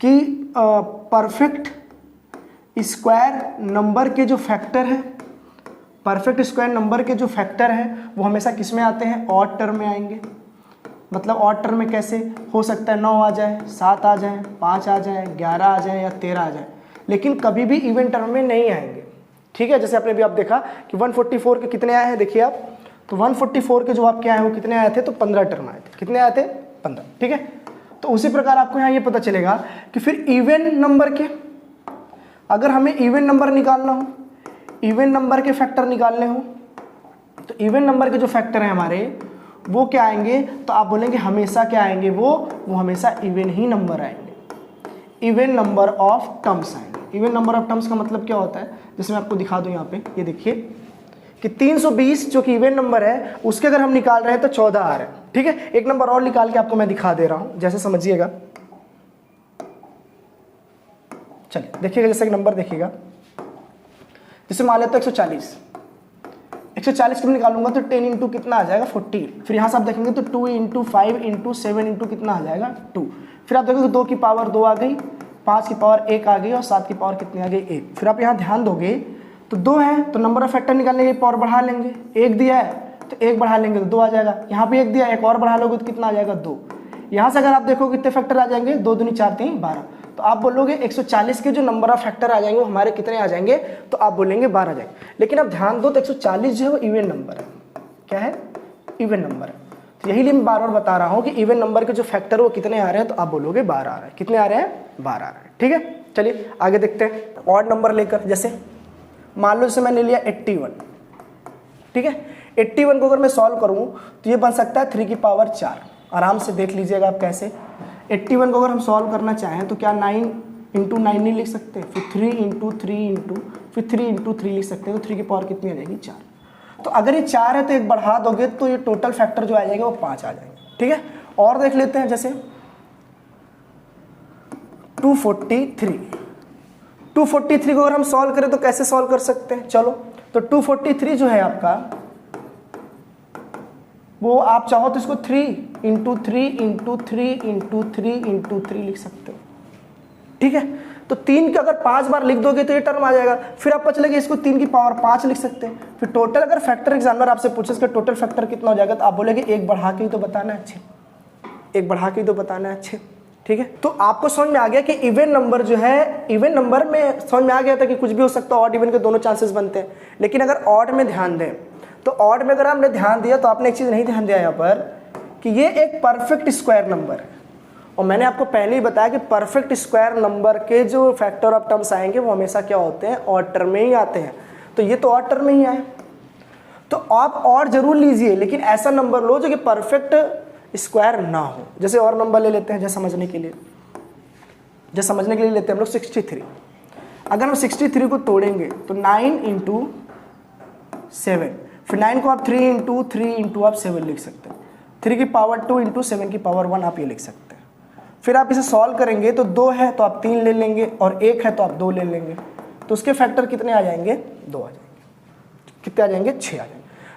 कि परफेक्ट स्क्वायर नंबर के जो फैक्टर हैं, परफेक्ट स्क्वायर नंबर के जो फैक्टर हैं वो हमेशा किस में आते हैं, ऑड टर्म में आएंगे। मतलब ऑड टर्म में कैसे हो सकता है, 9 आ जाए, 7 आ जाए, 5 आ जाए, 11 आ जाए या 13 आ जाए, लेकिन कभी भी इवन टर्म में नहीं आएंगे। ठीक है, जैसे आपने भी आप देखा कि 144 के कितने आए हैं, देखिए आप, तो 144 के जो आपके आए वो कितने आए थे, तो 15 टर्म आए थे। कितने आए थे, 15। ठीक है, तो उसी प्रकार आपको यहाँ ये पता चलेगा कि फिर इवन नंबर के, अगर हमें इवन नंबर निकालना हो, इवन नंबर के फैक्टर निकालने हो, तो इवन नंबर के जो फैक्टर हैं हमारे वो क्या आएंगे, तो आप बोलेंगे हमेशा क्या आएंगे, वो हमेशा इवन ही नंबर आएंगे, इवन नंबर ऑफ टर्म्स आएंगे। इवन नंबर ऑफ टर्म्स का मतलब क्या होता है, जैसे मैं आपको दिखा दूं यहाँ पे, ये देखिए कि 320 जो कि इवन नंबर है उसके अगर हम निकाल रहे हैं तो 14 आ रहे हैं। ठीक है, एक नंबर और निकाल के आपको मैं दिखा दे रहा हूं, जैसे समझिएगा। चलिए देखिएगा, जैसे एक नंबर देखिएगा, जैसे मान लेते हैं 140 की निकालूंगा तो 10 इंटू कितना आ जाएगा, 40। फिर यहाँ से आप देखेंगे तो 2 इंटू 5 इंटू 7 इंटू कितना आ जाएगा, 2। फिर आप देखोगे 2 की पावर 2 आ गई, 5 की पावर 1 आ गई और 7 की पावर कितनी आ गई, 1। फिर आप यहाँ ध्यान दोगे तो 2 है तो नंबर ऑफ फैक्टर निकालने के पावर बढ़ा लेंगे, 1 दिया है तो 1 बढ़ा लेंगे तो 2 आ जाएगा। यहाँ पे 1 दिया है, 1 और बढ़ा लोगे तो कितना आ जाएगा, 2। यहाँ से अगर आप देखो कितने फैक्टर आ जाएंगे, 2 दूनी 4 3 12, तो आप बोलोगे 140 के जो नंबर ऑफ फैक्टर आ जाएंगे वो हमारे कितने आ जाएंगे, तो आप बोलेंगे 12 आ जाएंगे। लेकिन आप ध्यान दो तो 140 जो है वो इवन नंबर है। क्या है, इवन नंबर है। तो यही लिए मैं बार बार बता रहा हूँ कि इवन नंबर के जो फैक्टर वो कितने आ रहे हैं, तो आप बोलोगे 12 आ रहा है। कितने आ रहे हैं, 12 आ रहे हैं। ठीक है, चलिए आगे देखते हैं। ऑड नंबर लेकर, जैसे मान लो जैसे मैंने लिया 81। ठीक है, 81 को अगर मैं सॉल्व करूं तो ये बन सकता है 3 की पावर 4। आराम से देख लीजिएगा आप कैसे। 81 को अगर हम सॉल्व करना चाहें तो क्या 9 इंटू 9 नहीं लिख सकते, फिर 3 इंटू 3 इंटू फिर 3 इंटू 3 लिख सकते हैं, तो 3 की पावर कितनी आ जाएगी, 4। तो अगर ये 4 है तो एक बढ़ा दोगे तो ये टोटल फैक्टर जो आ जाएगा वो 5 आ जाएंगे। ठीक है, और देख लेते हैं, जैसे 243 को अगर हम सॉल्व करें तो कैसे सॉल्व कर सकते हैं, चलो। तो 243 जो है आपका, वो आप चाहो तो इसको 3 इंटू 3 इंटू 3 इंटू 3 इंटू 3 लिख सकते हो। ठीक है, तो 3 का अगर 5 बार लिख दोगे तो ये टर्म आ जाएगा। फिर आपको चलेगा इसको 3 की पावर 5 लिख सकते हैं। फिर टोटल अगर फैक्टर एग्जामिनर आपसे पूछे इसका टोटल फैक्टर कितना हो जाएगा, तो आप बोलेगे 1 बढ़ा के ही तो बताना है, अच्छे 1 बढ़ा के ही तो बताना है, अच्छे। ठीक है, तो आपको समझ में आ गया कि इवन नंबर जो है, इवन नंबर में समझ में आ गया था कि कुछ भी हो सकता है, ऑड इवन के दोनों चांसेस बनते हैं। लेकिन अगर ऑड में ध्यान दें तो ऑड में अगर आपने ध्यान दिया तो आपने एक चीज़ नहीं ध्यान दिया यहाँ पर कि ये एक परफेक्ट स्क्वायर नंबर है। और मैंने आपको पहले ही बताया कि परफेक्ट स्क्वायर नंबर के जो फैक्टर ऑफ टर्म्स आएंगे वो हमेशा क्या होते हैं, ऑड टर्म में ही आते हैं। तो ये तो ऑड टर्म में ही आए, तो आप ऑड जरूर लीजिए, लेकिन ऐसा नंबर लो जो कि परफेक्ट स्क्वायर ना हो। जैसे और नंबर ले लेते हैं, जैसे समझने के लिए लेते हैं हम लोग 63। अगर हम 63 को तोड़ेंगे तो 9 इंटू 7, फिर 9 को आप 3 इंटू आप 7 लिख सकते हैं। 3 की पावर 2 इंटू 7 की पावर 1 आप ये लिख सकते हैं। फिर आप इसे सॉल्व करेंगे तो 2 है तो आप 3 ले लेंगे और 1 है तो आप 2 ले लेंगे, तो उसके फैक्टर कितने आ जाएंगे, 2 आ जाएंगे। कितने आ जाएंगे, 6 आ जाएंगे।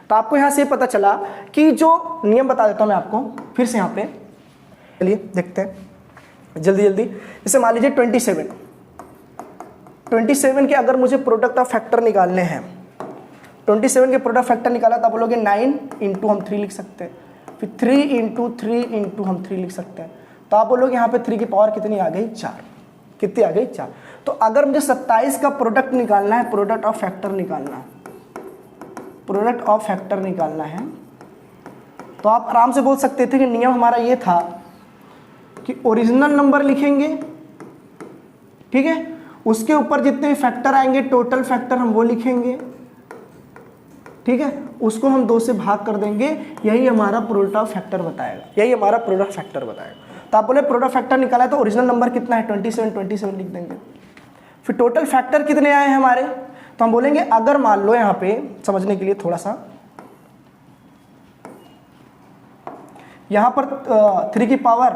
तो आपको यहाँ से पता चला कि जो नियम बता देता हूँ मैं आपको फिर से यहाँ पे, चलिए देखते हैं जल्दी जल्दी। जैसे मान लीजिए 27 के अगर मुझे प्रोडक्ट ऑफ फैक्टर निकालने हैं, 27 के प्रोडक्ट फैक्टर निकाला तो आप बोलोगे 9 इंटू हम 3 लिख सकते हैं, फिर 3 इंटू 3 इंटू हम 3 लिख सकते हैं। तो आप बोलोगे यहाँ पे 3 की पावर कितनी आ गई, 4। कितनी आ गई, 4। तो अगर मुझे 27 का प्रोडक्ट निकालना है, प्रोडक्ट ऑफ फैक्टर निकालना है, तो आप आराम से बोल सकते थे कि नियम हमारा ये था कि ओरिजिनल नंबर लिखेंगे, ठीक है, उसके ऊपर जितने भी फैक्टर आएंगे टोटल फैक्टर हम वो लिखेंगे, ठीक है, उसको हम 2 से भाग कर देंगे, यही हमारा प्रोडक्ट ऑफ फैक्टर बताएगा, तो आप बोले प्रोडक्ट फैक्टर निकाला है तो ओरिजिनल नंबर कितना है 27 लिख देंगे। फिर टोटल फैक्टर कितने आए हैं हमारे, तो हम बोलेंगे अगर मान लो यहाँ पे समझने के लिए थोड़ा सा, यहाँ पर 3 की पावर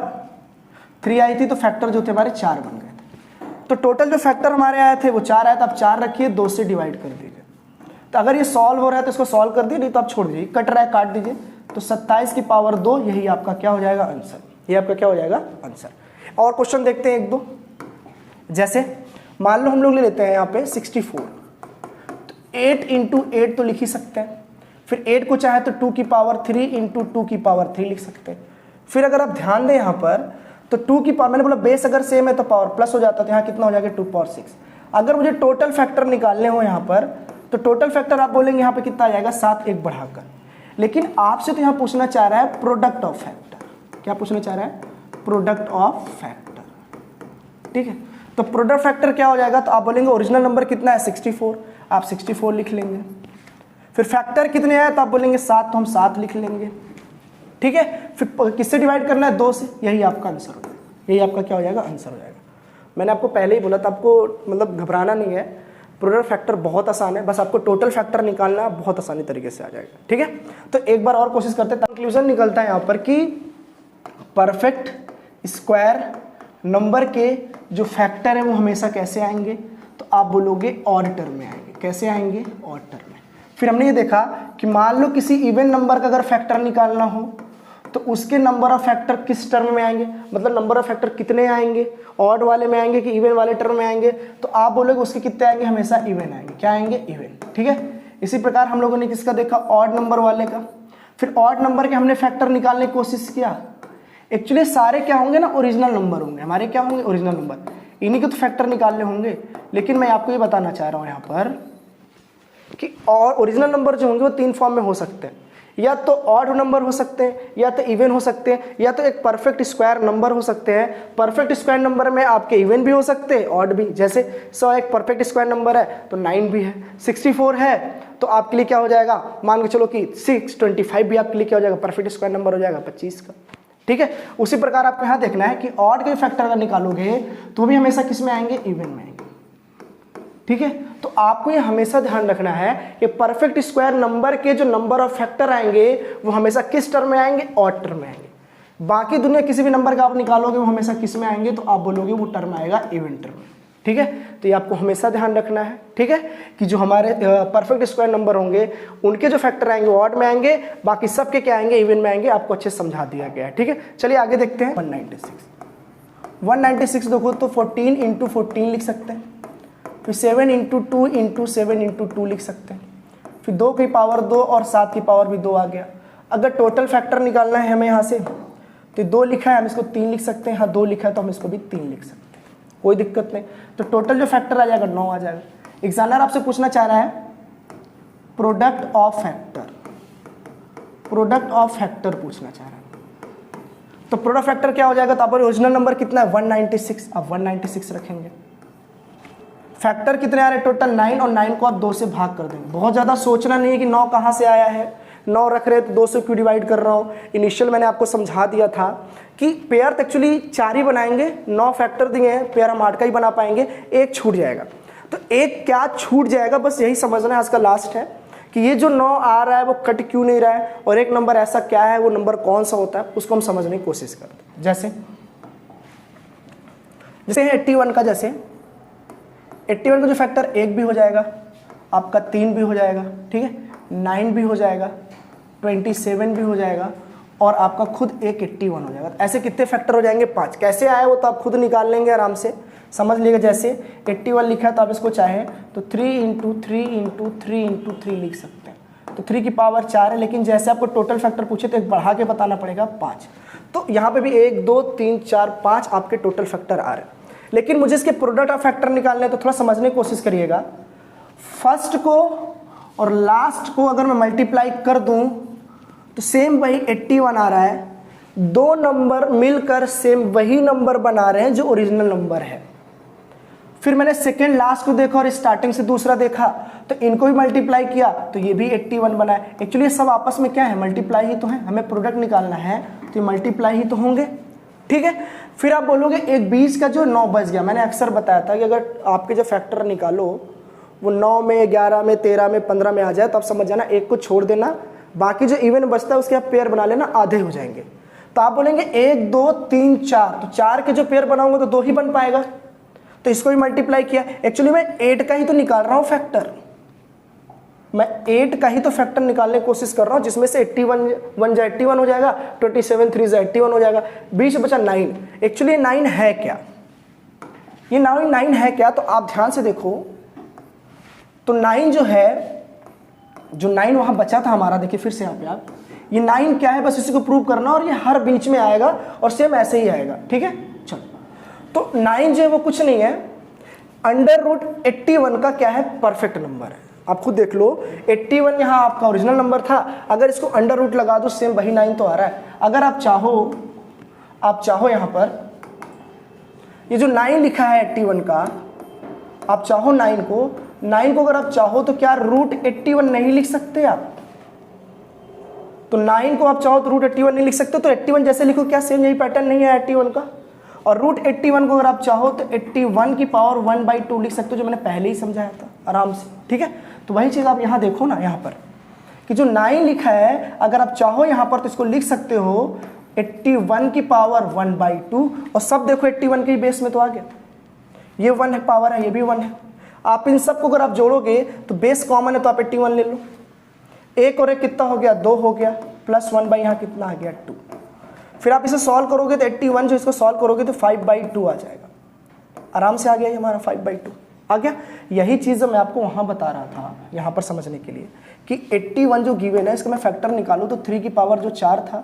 3 आई थी तो फैक्टर जो थे हमारे 4 बन गए थे। तो टोटल जो फैक्टर हमारे आए थे वो 4 आए, तो आप 4 रखिए, 2 से डिवाइड कर दीजिए। तो अगर ये सॉल्व हो रहा है तो इसको सॉल्व कर दिए, नहीं तो आप छोड़ दीजिए, कट रहा है काट दीजिए। तो 27 की पावर 2 यही आपका क्या हो जाएगा आंसर, ये आपका क्या हो जाएगा आंसर। और क्वेश्चन देखते हैं 1-2। जैसे मान लो हम लोग ले लेते हैं यहाँ पे 64, तो 8 इंटू 8 तो लिख ही सकते हैं। फिर 8 को चाहे तो 2 की पावर 3 इंटू 2 की पावर 3 लिख सकते हैं। फिर अगर आप ध्यान दें यहाँ पर तो 2 की पावर, मैंने बोला बेस अगर सेम है तो पावर प्लस हो जाता है, तो यहाँ कितना हो जाएगा 2 पावर 6। अगर मुझे टोटल फैक्टर निकालने हो यहाँ पर तो टोटल फैक्टर आप बोलेंगे यहाँ पे कितना आ जाएगा 7 1 बढ़ाकर। लेकिन आपसे तो यहाँ पूछना चाह रहा है प्रोडक्ट ऑफ फैक्टर। क्या पूछना चाह रहा है, प्रोडक्ट ऑफ फैक्टर, ठीक है। तो प्रोडक्ट फैक्टर क्या हो जाएगा, तो आप बोलेंगे ओरिजिनल नंबर कितना है 64, आप 64 लिख लेंगे। फिर फैक्टर कितने आए तो आप बोलेंगे 7, तो हम 7 लिख लेंगे, ठीक है। फिर किससे डिवाइड करना है 2 से, यही आपका आंसर हो जाएगा, यही आपका क्या हो जाएगा आंसर हो जाएगा। मैंने आपको पहले ही बोला था, आपको मतलब घबराना नहीं है, प्रोडक्ट फैक्टर बहुत आसान है, बस आपको टोटल फैक्टर निकालना बहुत आसानी तरीके से आ जाएगा, ठीक है। तो एक बार और कोशिश करते हैं। कंक्लूजन निकलता है यहाँ पर कि परफेक्ट स्क्वायर नंबर के जो फैक्टर है वो हमेशा कैसे आएंगे, तो आप बोलोगे ऑड टर्म में आएंगे। कैसे आएंगे, ऑड टर्म में। फिर हमने ये देखा कि मान लो किसी इवन नंबर का अगर फैक्टर निकालना हो तो उसके नंबर ऑफ फैक्टर किस टर्म में आएंगे, मतलब नंबर ऑफ फैक्टर कितने आएंगे, ऑड वाले में आएंगे कि इवन वाले टर्म में आएंगे, तो आप बोलोगे उसके कितने आएंगे, हमेशा इवन आएंगे। क्या आएंगे, इवन, ठीक है। इसी प्रकार हम लोगों ने किसका देखा, ऑड नंबर वाले का। फिर ऑड नंबर के हमने फैक्टर निकालने की कोशिश किया। एक्चुअली सारे क्या होंगे ना, ओरिजिनल नंबर होंगे हमारे, क्या होंगे, ओरिजिनल नंबर, इन्हीं के तो फैक्टर निकालने होंगे। लेकिन मैं आपको ये बताना चाह रहा हूँ यहाँ पर कि और ओरिजिनल नंबर जो होंगे वो 3 फॉर्म में हो सकते हैं, या तो ऑड नंबर हो सकते हैं, या तो इवन हो सकते हैं, या तो एक परफेक्ट स्क्वायर नंबर हो सकते हैं। परफेक्ट स्क्वायर नंबर में आपके इवन भी हो सकते हैं, ऑड भी। जैसे 100 एक परफेक्ट स्क्वायर नंबर है तो 9 भी है, 64 है तो आपके लिए क्या हो जाएगा, मान के चलो कि 625 भी आपके लिए क्या हो जाएगा, परफेक्ट स्क्वायर नंबर हो जाएगा 25 का, ठीक है। उसी प्रकार आपको यहाँ देखना है कि ऑड के फैक्टर अगर निकालोगे तो भी हमेशा किस में आएंगे, इवन में आएंगे, ठीक है। तो आपको ये हमेशा ध्यान रखना है कि परफेक्ट स्क्वायर नंबर के जो नंबर ऑफ फैक्टर आएंगे वो हमेशा किस टर्म में आएंगे, ऑड टर्म में आएंगे। बाकी दुनिया किसी भी नंबर का आप निकालोगे वो हमेशा किस में आएंगे, तो आप बोलोगे वो टर्म आएगा इवन टर्म में, ठीक है। तो ये आपको हमेशा ध्यान रखना है, ठीक है, कि जो हमारे परफेक्ट स्क्वायर नंबर होंगे उनके जो फैक्टर आएंगे ऑड में आएंगे, बाकी सबके क्या आएंगे, इवन में आएंगे। आपको अच्छे से समझा दिया गया है, ठीक है। चलिए आगे देखते हैं। 196 देखो तो 14 इंटू 14 लिख सकते हैं। फिर 7 इंटू 2 इंटू 7 इंटू 2 लिख सकते हैं। फिर 2 की पावर 2 और 7 की पावर भी 2 आ गया। अगर टोटल फैक्टर निकालना है हमें यहाँ से तो 2 लिखा है हम इसको 3 लिख सकते हैं, हाँ 2 लिखा है तो हम इसको भी 3 लिख सकते हैं, कोई दिक्कत नहीं। तो टोटल जो फैक्टर आ जाएगा 9 आ जाएगा। एग्जामिनर आपसे पूछना चाह रहा है product of factor, product of factor पूछना चाह रहा है, तो प्रोडक्ट फैक्टर क्या हो जाएगा, तो आप ओरिजिनल नंबर कितना है 196, आप 196 रखेंगे। फैक्टर कितने आ रहे हैं टोटल 9, और 9 को आप 2 से भाग कर देंगे। बहुत ज़्यादा सोचना नहीं है कि 9 कहाँ से आया है, 9 रख रहे तो 2 से क्यों डिवाइड कर रहा हूँ। इनिशियल मैंने आपको समझा दिया था कि पेयर तो एक्चुअली 4 ही बनाएंगे, 9 फैक्टर दिए हैं, पेयर हम 8 का ही बना पाएंगे, एक छूट जाएगा। तो एक क्या छूट जाएगा, बस यही समझना है। आज का लास्ट है कि ये जो 9 आ रहा है वो कट क्यों नहीं रहा है, और एक नंबर ऐसा क्या है, वो नंबर कौन सा होता है, उसको हम समझने की कोशिश करते हैं। जैसे 81 का, जैसे 81 का जो फैक्टर 1 भी हो जाएगा, आपका 3 भी हो जाएगा, ठीक है, 9 भी हो जाएगा, 27 भी हो जाएगा, और आपका खुद एक 81 हो जाएगा। ऐसे कितने फैक्टर हो जाएंगे, 5। कैसे आए वो तो आप खुद निकाल लेंगे आराम से, समझ लीजिए। जैसे 81 लिखा है तो आप इसको चाहे तो 3 इंटू 3 इंटू 3 इंटू 3 लिख सकते हैं, तो 3 की पावर 4 है। लेकिन जैसे आपको टोटल फैक्टर पूछे तो एक बढ़ा के बताना पड़ेगा 5। तो यहाँ पे भी 1 2 3 4 5 आपके टोटल फैक्टर आ रहे हैं। लेकिन मुझे इसके प्रोडक्ट ऑफ फैक्टर निकालने तो थोड़ा समझने की कोशिश करिएगा। फर्स्ट को और लास्ट को अगर मैं मल्टीप्लाई कर दूं तो सेम वही 81 आ रहा है, 2 नंबर मिलकर सेम वही नंबर बना रहे हैं जो ओरिजिनल नंबर है। फिर मैंने सेकेंड लास्ट को देखा और स्टार्टिंग से दूसरा देखा, तो इनको भी मल्टीप्लाई किया तो ये भी 81 बना है। एक्चुअली सब आपस में क्या है, मल्टीप्लाई ही तो है। हमें प्रोडक्ट निकालना है तो ये मल्टीप्लाई ही तो होंगे, ठीक है। फिर आप बोलोगे एक 20 का जो 9 बच गया, मैंने अक्सर बताया था कि अगर आपके जो फैक्टर निकालो वो 9 में, 11 में, 13 में, 15 में आ जाए तो आप समझ जाना एक को छोड़ देना, बाकी जो इवन बचता है उसके आप पेयर बना लेना, आधे हो जाएंगे। तो आप बोलेंगे 1 2 3 4, तो 4 के जो पेयर बनाऊंगा तो 2 ही बन पाएगा, तो इसको भी मल्टीप्लाई किया। एक्चुअली मैं 8 का ही तो निकाल रहा हूं फैक्टर, मैं 8 का ही तो फैक्टर निकालने की कोशिश कर रहा हूं, जिसमें से 81 1 जा 81 हो जाएगा, 27 3 जा 81 हो जाएगा, 20 बचा 9। एक्चुअली ये 9 है क्या, ये 9 है क्या, तो आप ध्यान से देखो तो 9 जो है, जो 9 वहां बचा था हमारा, देखिए फिर से यहाँ पे आप, ये 9 क्या है, बस इसी को प्रूव करना और ये हर बीच में आएगा और सेम ऐसे ही आएगा, ठीक है। चलो, तो 9 जो है वो कुछ नहीं है, √81 का क्या है, परफेक्ट नंबर है। आप खुद देख लो, 81 यहाँ आपका ओरिजिनल नंबर था, अगर इसको अंडर रूट लगा दो सेम वही 9 तो आ रहा है। अगर आप चाहो यहाँ पर ये जो 9 लिखा है 81 का, आप चाहो 9 को अगर आप चाहो तो क्या √81 नहीं लिख सकते आप, तो 9 को आप चाहो तो √81 नहीं लिख सकते, तो 81 जैसे लिखो, क्या सेम यही पैटर्न नहीं है 81 का। और √81 को अगर आप चाहो तो 81 की पावर 1/2 लिख सकते हो, जो मैंने पहले ही समझाया था आराम से, ठीक है। तो वही चीज़ आप यहाँ देखो ना, यहाँ पर कि जो 9 लिखा है अगर आप चाहो यहाँ पर तो इसको लिख सकते हो 81 की पावर 1/2, और सब देखो 81 के बेस में तो आ गया, ये 1 है पावर है, ये भी 1 है। आप इन सबको अगर आप जोड़ोगे तो बेस कॉमन है, तो आप 81 ले लो, 1 और 1 कितना हो गया, 2 हो गया, प्लस 1 बाई यहाँ कितना आ गया 2। फिर आप इसे सॉल्व करोगे तो 81 जो इसको सॉल्व करोगे तो 5/2 आ जाएगा, आराम से आ गया ये हमारा 5/2 आ गया। यही चीज़ मैं आपको वहाँ बता रहा था यहाँ पर समझने के लिए कि 81 जो गिवन है इसका मैं फैक्टर निकालूँ तो 3 की पावर जो 4 था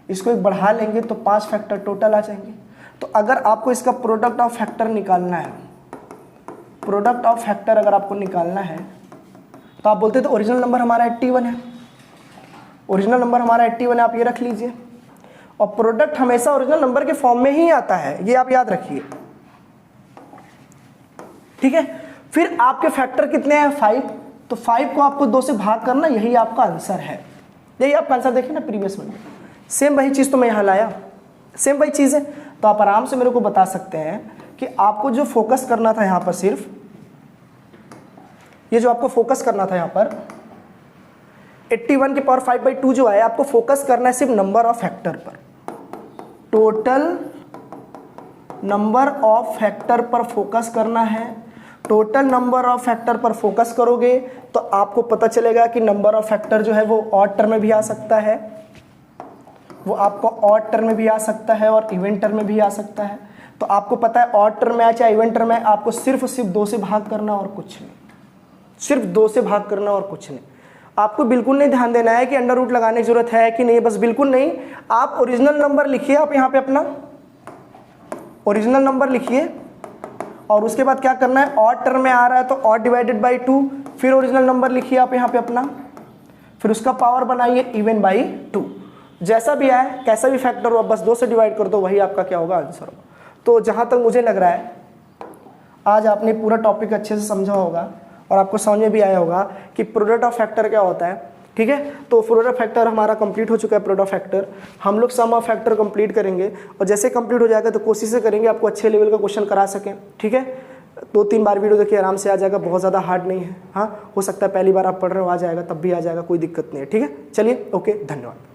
इसको एक बढ़ा लेंगे तो 5 फैक्टर टोटल आ जाएंगे। तो अगर आपको इसका प्रोडक्ट ऑफ फैक्टर निकालना है, प्रोडक्ट ऑफ फैक्टर अगर आपको निकालना है तो आप बोलते तो ओरिजिनल नंबर हमारा 81 है, ओरिजिनल नंबर हमारा 81 है, आप ये रख लीजिए। और प्रोडक्ट हमेशा ओरिजिनल नंबर के फॉर्म में ही आता है, ये आप याद रखिए, ठीक है। फिर आपके फैक्टर कितने हैं, 5, तो 5 को आपको 2 से भाग करना, यही आपका आंसर है, यही आपका आंसर। देखिए ना प्रीवियस में सेम वही चीज़ तो मैं यहाँ लाया, सेम वही चीज़ है। तो आप आराम से मेरे को बता सकते हैं कि आपको जो फोकस करना था यहाँ पर, सिर्फ ये जो आपको फोकस करना था यहाँ पर 81 की पावर 5/2 जो है, आपको फोकस करना है सिर्फ नंबर ऑफ फैक्टर पर, टोटल नंबर ऑफ फैक्टर पर फोकस करना है। टोटल नंबर ऑफ फैक्टर पर फोकस करोगे तो आपको पता चलेगा कि नंबर ऑफ फैक्टर जो है वो ऑड टर्म में भी आ सकता है, वो आपको ऑड टर्म में भी आ सकता है और इवन टर्म में भी आ सकता है। तो आपको पता है ऑड टर्म में आए चाहे इवन टर्म में, आपको सिर्फ 2 से भाग करना और कुछ नहीं, सिर्फ 2 से भाग करना और कुछ नहीं। आपको बिल्कुल नहीं ध्यान देना है कि अंडर रूट लगाने की जरूरत है कि नहीं, बस बिल्कुल नहीं। आप ओरिजिनल नंबर लिखिए, आप यहाँ पे अपना ओरिजिनल नंबर लिखिए और उसके बाद क्या करना है, ऑड टर्म में आ रहा है तो ऑड डिवाइडेड बाई 2, फिर ओरिजिनल नंबर लिखिए आप यहाँ पे अपना, फिर उसका पावर बनाइए इवन बाई 2। जैसा भी आए, कैसा भी फैक्टर हो, बस 2 से डिवाइड कर दो, वही आपका क्या होगा, आंसर होगा। तो जहाँ तक मुझे लग रहा है आज आपने पूरा टॉपिक अच्छे से समझा होगा और आपको समझ में भी आया होगा कि प्रोडक्ट ऑफ फैक्टर क्या होता है, ठीक है। तो प्रोडक्ट ऑफ फैक्टर हमारा कंप्लीट हो चुका है। प्रोडक्ट ऑफ फैक्टर हम लोग सम ऑफ फैक्टर कंप्लीट करेंगे और जैसे कंप्लीट हो जाएगा तो कोशिश करेंगे आपको अच्छे लेवल का क्वेश्चन करा सकें, ठीक है। 2-3 बार वीडियो देखिए, आराम से आ जाएगा, बहुत ज़्यादा हार्ड नहीं है। हाँ, हो सकता है पहली बार आप पढ़ रहे हो आ जाएगा, तब भी आ जाएगा, कोई दिक्कत नहीं है, ठीक है। चलिए, ओके, धन्यवाद।